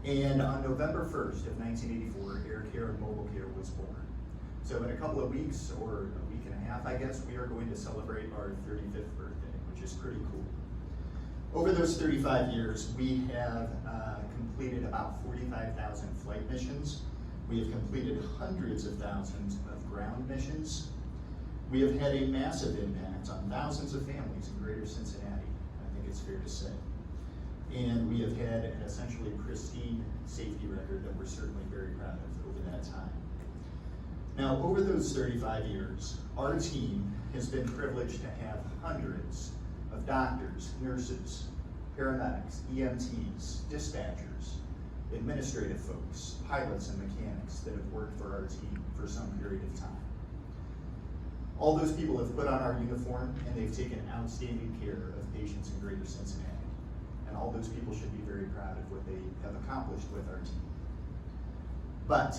And on November 1st of 1984, Air Care and Mobile Care was born. So in a couple of weeks, or a week and a half, I guess, we are going to celebrate our 35th birthday, which is pretty cool. Over those 35 years, we have completed about 45,000 flight missions. We have completed hundreds of thousands of ground missions. We have had a massive impact on thousands of families in greater Cincinnati, I think it's fair to say. And we have had an essentially pristine safety record that we're certainly very proud of over that time. Now, over those 35 years, our team has been privileged to have hundreds of doctors, nurses, paramedics, EMTs, dispatchers, administrative folks, pilots and mechanics that have worked for our team for some period of time. All those people have put on our uniform and they've taken outstanding care of patients in greater Cincinnati. And all those people should be very proud of what they have accomplished with our team. But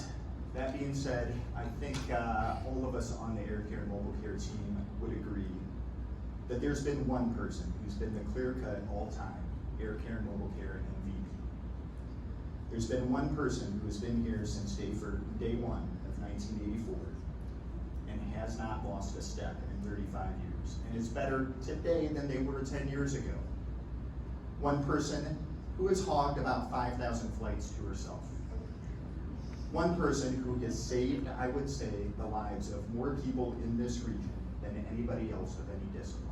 that being said, I think all of us on the Air Care and Mobile Care team would agree that there's been one person who's been the clear-cut all-time Air Care and Mobile Care MVP. There's been one person who has been here since day one of 1984 and has not lost a step in 35 years. And is better today than they were 10 years ago. One person who has hogged about 5,000 flights to herself. One person who has saved, I would say, the lives of more people in this region than anybody else of any discipline.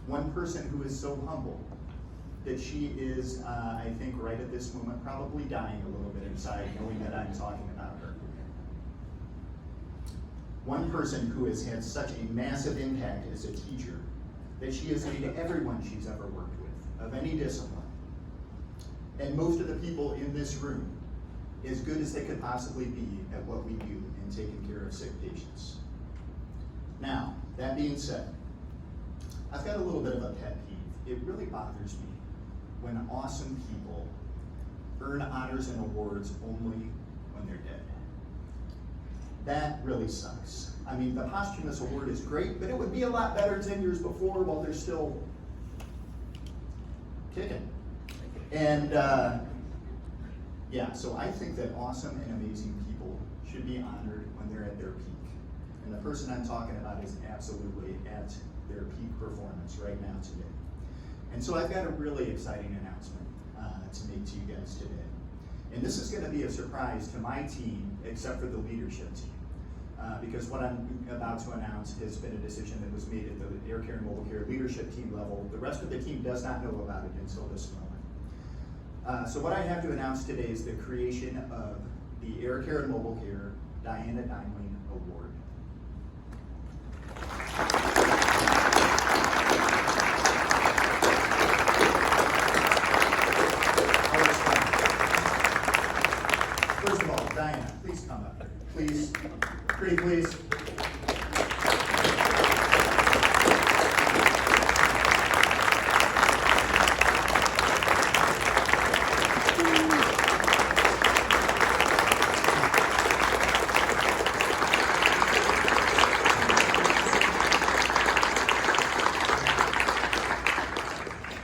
One person who is so humble that she is, I think right at this moment, probably dying a little bit inside knowing that I'm talking about her. One person who has had such a massive impact as a teacher that she has made everyone she's ever worked with, of any discipline. And most of the people in this room, as good as they could possibly be at what we do in taking care of sick patients. Now, that being said, I've got a little bit of a pet peeve. It really bothers me when awesome people earn honors and awards only when they're dead. That really sucks. I mean, the posthumous award is great, but it would be a lot better 10 years before while they're still kicking. And yeah, so I think that awesome and amazing people should be honored when they're at their peak. And the person I'm talking about is absolutely at their peak performance right now today. And so I've got a really exciting announcement to make to you guys today. And this is going to be a surprise to my team, except for the leadership team. Because what I'm about to announce has been a decision that was made at the Air Care and Mobile Care leadership team level. The rest of the team does not know about it until this moment. So what I have to announce today is the creation of the Air Care and Mobile Care Diana Deimling Award. First of all, Diana, please come up here. Please, pretty please.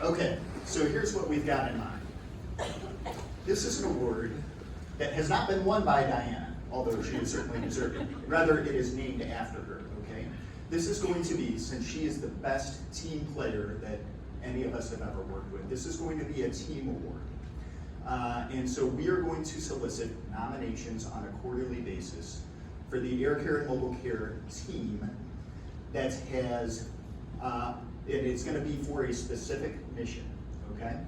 Okay, so here's what we've got in mind. This is an award that has not been won by Diana, although she is certainly deserving. Rather, it is named after her, okay? This is going to be, since she is the best team player that any of us have ever worked with, this is going to be a team award. And so we are going to solicit nominations on a quarterly basis for the Air Care and Mobile Care team that has, and it's going to be for a specific mission, okay?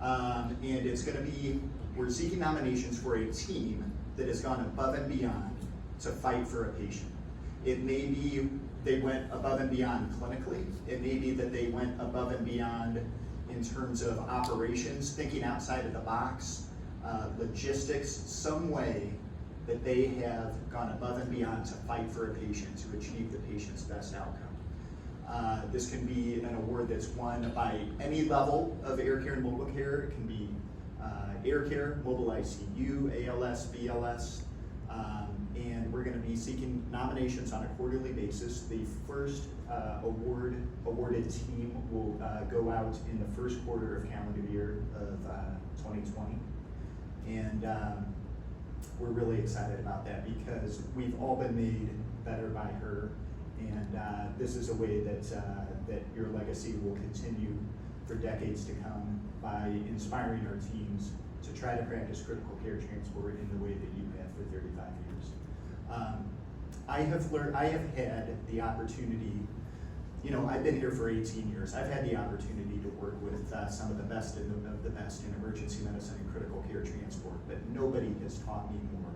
And it's going to be, we're seeking nominations for a team that has gone above and beyond to fight for a patient. It may be they went above and beyond clinically. It may be that they went above and beyond in terms of operations, thinking outside of the box, logistics, some way that they have gone above and beyond to fight for a patient, to achieve the patient's best outcome. This can be an award that's won by any level of Air Care and Mobile Care. It can be Air Care, Mobile ICU, ALS, BLS, And we're going to be seeking nominations on a quarterly basis. The first awarded team will go out in the first quarter of calendar year of 2020. And we're really excited about that because we've all been made better by her. And this is a way that your legacy will continue for decades to come by inspiring our teams to try to practice critical care transport in the way that you have for 35 years. I have had the opportunity, I've been here for 18 years. I've had the opportunity to work with some of the best of the best in emergency medicine and critical care transport, but nobody has taught me more.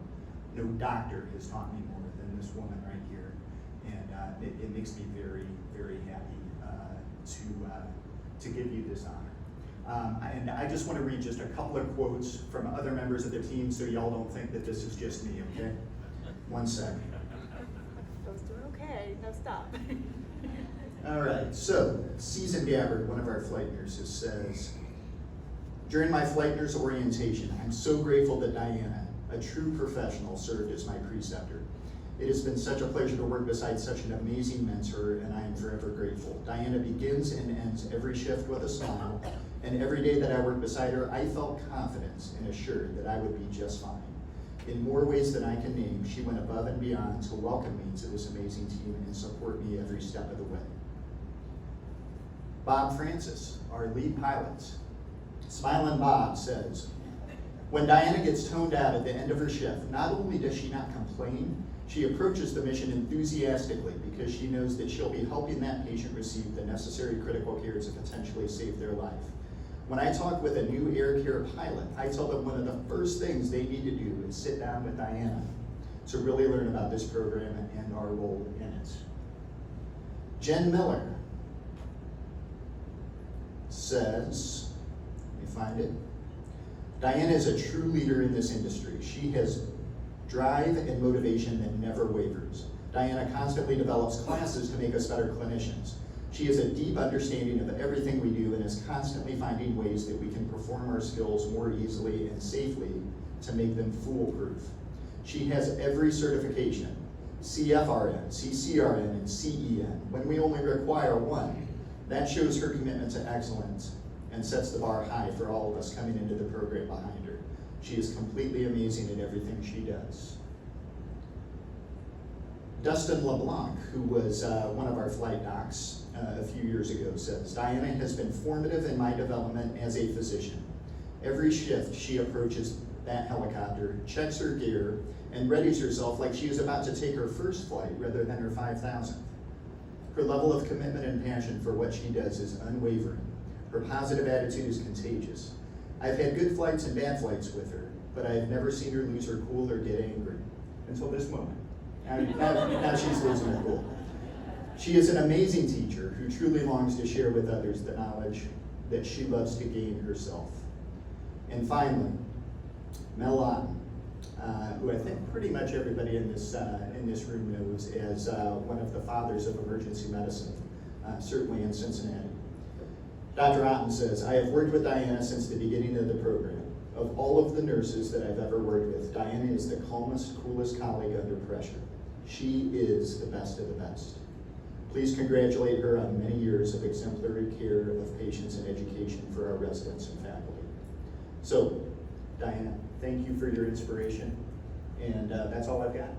No doctor has taught me more than this woman right here. And it makes me very, very happy to give you this honor. And I just want to read just a couple of quotes from other members of the team so y'all don't think that this is just me, okay? One second. Those two are okay. No, stop. All right, so Susan Gabbard, one of our flight nurses, says, during my flight nurse orientation, I'm so grateful that Diana, a true professional, served as my preceptor. It has been such a pleasure to work beside such an amazing mentor, and I am forever grateful. Diana begins and ends every shift with a smile, and every day that I worked beside her, I felt confident and assured that I would be just fine. In more ways than I can name, she went above and beyond to welcome me to this amazing team and support me every step of the way. Bob Francis, our lead pilot, Smiling Bob, says, when Diana gets toned out at the end of her shift, not only does she not complain, she approaches the mission enthusiastically because she knows that she'll be helping that patient receive the necessary critical care to potentially save their life. When I talk with a new air care pilot, I tell them one of the first things they need to do is sit down with Diana to really learn about this program and our role in it. Jen Miller says, let me find it. Diana is a true leader in this industry. She has drive and motivation that never wavers. Diana constantly develops classes to make us better clinicians. She has a deep understanding of everything we do and is constantly finding ways that we can perform our skills more easily and safely to make them foolproof. She has every certification, CFRN, CCRN, and CEN, when we only require one. That shows her commitment to excellence and sets the bar high for all of us coming into the program behind her. She is completely amazing at everything she does. Dustin LeBlanc, who was one of our flight docs a few years ago, says, Diana has been formative in my development as a physician. Every shift she approaches that helicopter, checks her gear, and readies herself like she is about to take her first flight rather than her 5,000th. Her level of commitment and passion for what she does is unwavering. Her positive attitude is contagious. I've had good flights and bad flights with her, but I have never seen her lose her cool or get angry until this moment. Now she's losing her cool. She is an amazing teacher who truly longs to share with others the knowledge that she loves to gain herself. And finally, Mel Otten, who I think pretty much everybody in this room knows as one of the fathers of emergency medicine, certainly in Cincinnati. Dr. Otten says, I have worked with Diana since the beginning of the program. Of all of the nurses that I've ever worked with, Diana is the calmest, coolest colleague under pressure. She is the best of the best. Please congratulate her on many years of exemplary care of patients and education for our residents and faculty. So, Diana, thank you for your inspiration, and that's all I've got.